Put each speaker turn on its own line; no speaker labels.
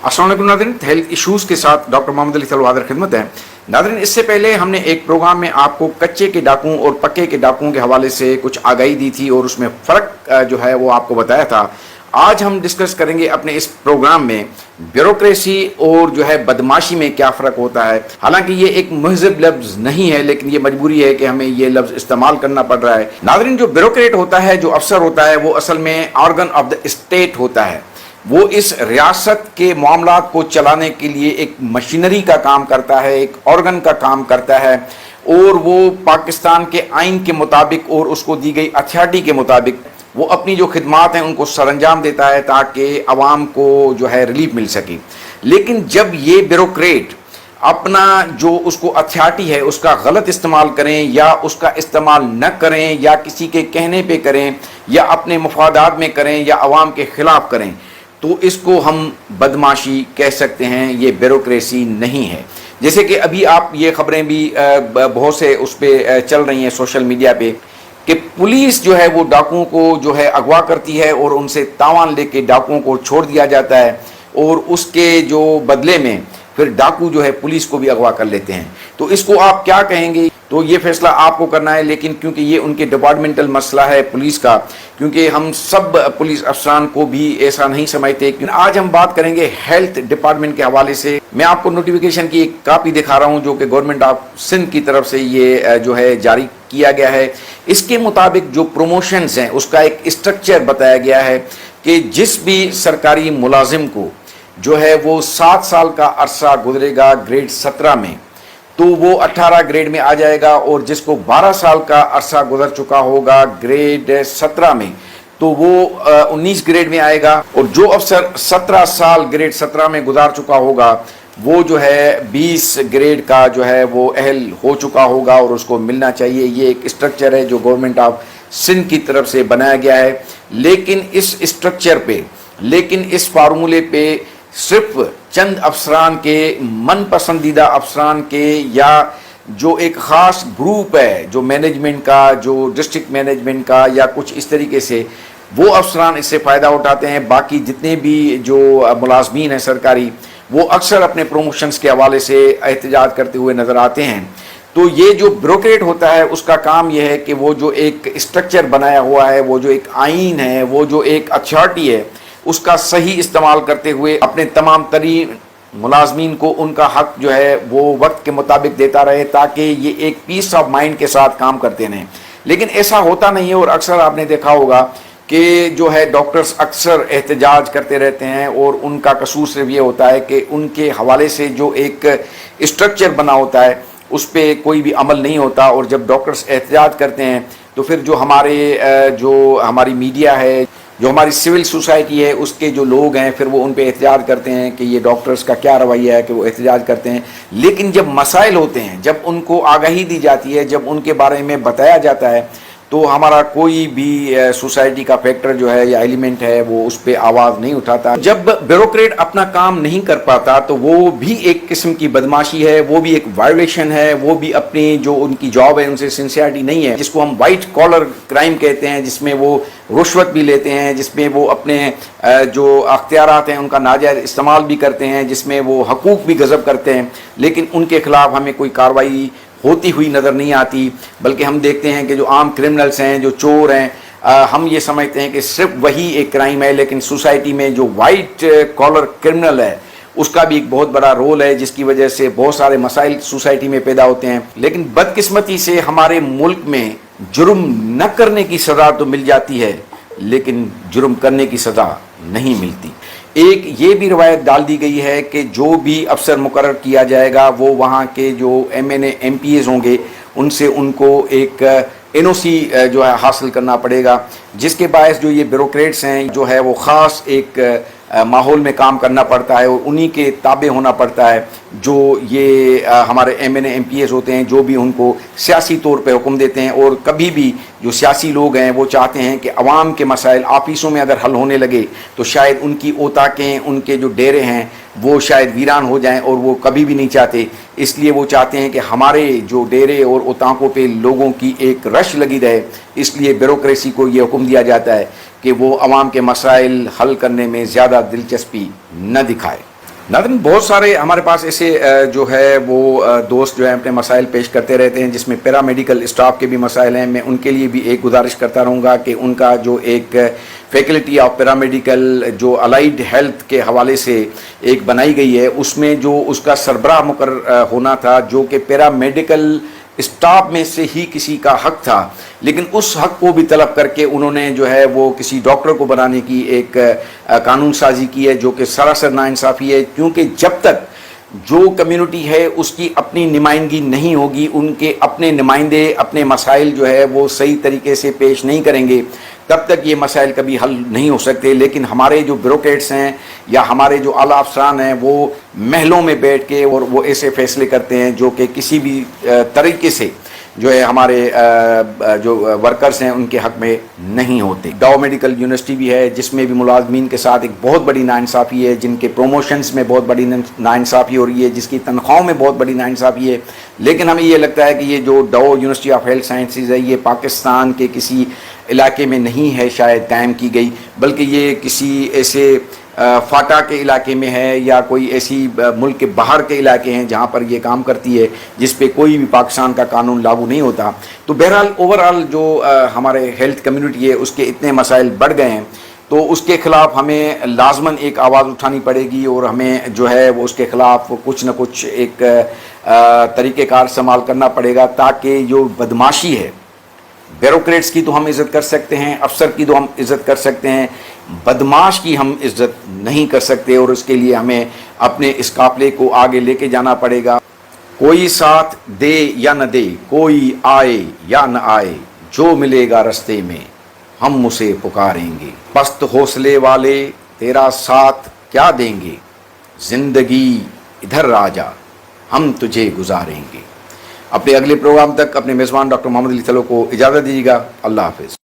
अस्सलाम वालेकुम नाज़रीन, हेल्थ इश्यूज़ के साथ डॉक्टर मोहम्मद अली तलवार खिदमत है। नाज़रीन, इससे पहले हमने एक प्रोग्राम में आपको कच्चे के डाकुओं और पक्के के डाकुओं के हवाले से कुछ आगाही दी थी और उसमें फ़र्क जो है वो आपको बताया था। आज हम डिस्कस करेंगे अपने इस प्रोग्राम में ब्यूरोक्रेसी और जो है बदमाशी में क्या फ़र्क होता है। हालांकि ये एक मुहज़्ज़ब लफ्ज़ नहीं है, लेकिन ये मजबूरी है कि हमें ये लफ्ज़ इस्तेमाल करना पड़ रहा है। नाज़रीन, जो ब्यूरोक्रेट होता है, जो अफसर होता है, वो असल में ऑर्गन ऑफ द स्टेट होता है। वो इस रियासत के मामलात को चलाने के लिए एक मशीनरी का काम करता है, एक ऑर्गन का काम करता है, और वो पाकिस्तान के आइन के मुताबिक और उसको दी गई अथॉरिटी के मुताबिक वो अपनी जो खिदमात हैं उनको सरअंजाम देता है ताकि आवाम को जो है रिलीफ मिल सके। लेकिन जब ये ब्यूरोक्रेट अपना जो उसको अथॉरिटी है उसका गलत इस्तेमाल करें या उसका इस्तेमाल न करें या किसी के कहने पे करें या अपने मफादात में करें या आवाम के ख़िलाफ़ करें, तो इसको हम बदमाशी कह सकते हैं, ये ब्यूरोक्रेसी नहीं है। जैसे कि अभी आप ये खबरें भी बहुत से उस पर चल रही हैं सोशल मीडिया पे कि पुलिस जो है वो डाकुओं को जो है अगवा करती है और उनसे तावान लेके डाकुओं को छोड़ दिया जाता है और उसके जो बदले में फिर डाकू जो है पुलिस को भी अगवा कर लेते हैं। तो इसको आप क्या कहेंगे? तो ये फैसला आपको करना है, लेकिन क्योंकि ये उनके डिपार्टमेंटल मसला है पुलिस का, क्योंकि हम सब पुलिस अफसरान को भी ऐसा नहीं समझते। आज हम बात करेंगे हेल्थ डिपार्टमेंट के हवाले से। मैं आपको नोटिफिकेशन की एक कापी दिखा रहा हूँ जो कि गवर्नमेंट ऑफ सिंध की तरफ से ये जो है जारी किया गया है। इसके मुताबिक जो प्रमोशंस हैं उसका एक स्ट्रक्चर बताया गया है कि जिस भी सरकारी मुलाजिम को जो है वो 7 साल का अरसा गुजरेगा ग्रेड 17 में, तो वो 18 ग्रेड में आ जाएगा, और जिसको 12 साल का अरसा गुजर चुका होगा ग्रेड 17 में, तो वो 19 ग्रेड में आएगा, और जो अफसर 17 साल ग्रेड 17 में गुजार चुका होगा वो जो है 20 ग्रेड का जो है वो अहल हो चुका होगा और उसको मिलना चाहिए। ये एक स्ट्रक्चर है जो गवर्नमेंट ऑफ सिंध की तरफ से बनाया गया है। लेकिन इस स्ट्रक्चर पे, लेकिन इस फार्मूले पे सिर्फ चंद अफसरान के, मन पसंदीदा अफसरान के, या जो एक ख़ास ग्रुप है जो मैनेजमेंट का, जो डिस्ट्रिक्ट मैनेजमेंट का या कुछ इस तरीके से, वो अफसरान इससे फ़ायदा उठाते हैं। बाकी जितने भी जो मुलाजमीन हैं सरकारी, वो अक्सर अपने प्रमोशंस के हवाले से एहतजाज करते हुए नज़र आते हैं। तो ये जो ब्यूरोक्रेट होता है उसका काम यह है कि वो जो एक स्ट्रक्चर बनाया हुआ है, वो जो एक आइन है, वो जो एक अथॉरिटी है, उसका सही इस्तेमाल करते हुए अपने तमाम तरीन मुलाजमीन को उनका हक जो है वो वक्त के मुताबिक देता रहे, ताकि ये एक पीस ऑफ माइंड के साथ काम करते रहें। लेकिन ऐसा होता नहीं है, और अक्सर आपने देखा होगा कि जो है डॉक्टर्स अक्सर एहतजाज करते रहते हैं, और उनका कसूर सिर्फ ये होता है कि उनके हवाले से जो एक स्ट्रक्चर बना होता है उस पर कोई भी अमल नहीं होता। और जब डॉक्टर्स एहतजाज करते हैं तो फिर जो हमारी मीडिया है, जो हमारी सिविल सोसाइटी है, उसके जो लोग हैं फिर वो उन पे एहतजाज करते हैं कि ये डॉक्टर्स का क्या रवैया है कि वो एहतजाज करते हैं। लेकिन जब मसाइल होते हैं, जब उनको आगाही दी जाती है, जब उनके बारे में बताया जाता है, तो हमारा कोई भी सोसाइटी का फैक्टर जो है या एलिमेंट है वो उस पर आवाज़ नहीं उठाता। जब ब्यूरोक्रेट अपना काम नहीं कर पाता तो वो भी एक किस्म की बदमाशी है, वो भी एक वायलेशन है, वो भी अपनी जो उनकी जॉब है उनसे सिंसियरिटी नहीं है, जिसको हम वाइट कॉलर क्राइम कहते हैं, जिसमें वो रुश्वत भी लेते हैं, जिसमें वो अपने जो अख्तियारात हैं उनका नाजायज़ इस्तेमाल भी करते हैं, जिसमें वो हकूक़ भी गज़ब करते हैं, लेकिन उनके ख़िलाफ़ हमें कोई कार्रवाई होती हुई नज़र नहीं आती। बल्कि हम देखते हैं कि जो आम क्रिमिनल्स हैं, जो चोर हैं, हम ये समझते हैं कि सिर्फ वही एक क्राइम है, लेकिन सोसाइटी में जो वाइट कॉलर क्रिमिनल है उसका भी एक बहुत बड़ा रोल है, जिसकी वजह से बहुत सारे मसाइल सोसाइटी में पैदा होते हैं। लेकिन बदकिस्मती से हमारे मुल्क में जुर्म न करने की सज़ा तो मिल जाती है, लेकिन जुर्म करने की सज़ा नहीं मिलती। एक ये भी रवायत डाल दी गई है कि जो भी अफसर मुकर्रर किया जाएगा वो वहाँ के जो MNA MPAs होंगे उनसे उनको एक NOC जो है हासिल करना पड़ेगा, जिसके बायस जो ये ब्यूरोक्रेट्स हैं जो है वो ख़ास एक माहौल में काम करना पड़ता है और उन्हीं के ताबे होना पड़ता है जो ये हमारे MNA MPAs होते हैं, जो भी उनको सियासी तौर पे हुक्म देते हैं। और कभी भी जो सियासी लोग हैं वो चाहते हैं कि अवाम के मसाइल ऑफिसों में अगर हल होने लगे तो शायद उनकी ओताकें, उनके जो डेरे हैं वो शायद वीरान हो जाएं, और वो कभी भी नहीं चाहते। इसलिए वो चाहते हैं कि हमारे जो डेरे और ओताकों पे लोगों की एक रश लगी रहे। इसलिए ब्यूरोक्रेसी को ये हुक्म दिया जाता है कि वो अवाम के मसाइल हल करने में ज़्यादा दिलचस्पी न दिखाए। नाज़रीन, बहुत सारे हमारे पास ऐसे जो है वो दोस्त जो हैं अपने मसाइल पेश करते रहते हैं, जिसमें पैरामेडिकल स्टाफ के भी मसाइल हैं। मैं उनके लिए भी एक गुजारिश करता रहूँगा कि उनका जो एक फैकल्टी ऑफ पैरामेडिकल जो अलाइड हेल्थ के हवाले से एक बनाई गई है, उसमें जो उसका सरबराह मुकर्रर होना था, जो कि पैरामेडिकल स्टाफ में से ही किसी का हक था, लेकिन उस हक को भी तलब करके उन्होंने जो है वो किसी डॉक्टर को बनाने की एक कानून साजी की है, जो कि सरासर नाइंसाफ़ी है। क्योंकि जब तक जो कम्युनिटी है उसकी अपनी नुमाइंदगी नहीं होगी, उनके अपने नुमाइंदे अपने मसाइल जो है वो सही तरीके से पेश नहीं करेंगे, तब तक ये मसाइल कभी हल नहीं हो सकते। लेकिन हमारे जो ब्यूरोक्रेट्स हैं या हमारे जो आला अफसरान हैं, वो महलों में बैठ के और वो ऐसे फैसले करते हैं जो कि किसी भी तरीके से जो है हमारे जो वर्कर्स हैं उनके हक में नहीं होते। डाउ मेडिकल यूनिवर्सिटी भी है, जिसमें भी मुलाजमीन के साथ एक बहुत बड़ी नाइंसाफ़ी है, जिनके प्रोमोशंस में बहुत बड़ी नाइंसाफ़ी हो रही है, जिसकी तनख्वाहों में बहुत बड़ी नाइंसाफ़ी है। लेकिन हमें ये लगता है कि ये जो डाउ यूनिवर्सिटी ऑफ हेल्थ साइंसेज है, ये पाकिस्तान के किसी इलाके में नहीं है शायद कायम की गई, बल्कि ये किसी ऐसे फाटा के इलाके में है या कोई ऐसी मुल्क के बाहर के इलाके हैं जहाँ पर ये काम करती है, जिस पे कोई भी पाकिस्तान का कानून लागू नहीं होता। तो बहरहाल ओवरऑल जो हमारे हेल्थ कम्युनिटी है उसके इतने मसाइल बढ़ गए हैं, तो उसके ख़िलाफ़ हमें लाजमन एक आवाज़ उठानी पड़ेगी और हमें जो है वो उसके ख़िलाफ़ कुछ न कुछ एक तरीक़ेकार इस्तेमाल करना पड़ेगा, ताकि जो बदमाशी है, ब्यूरोक्रेट्स की तो हम इज़्ज़त कर सकते हैं, अफसर की तो हम इज़्ज़त कर सकते हैं, बदमाश की हम इज़्ज़त नहीं कर सकते। और उसके लिए हमें अपने इस काफ़िले को आगे लेके जाना पड़ेगा। कोई साथ दे या न दे, कोई आए या न आए, जो मिलेगा रास्ते में हम उसे पुकारेंगे। पस्त हौसले वाले तेरा साथ क्या देंगे, ज़िंदगी इधर राजा हम तुझे गुजारेंगे। अपने अगले प्रोग्राम तक अपने मेज़बान डॉक्टर मोहम्मद अली थलो को इजाज़त दीजिएगा। अल्लाह हाफ़िज़।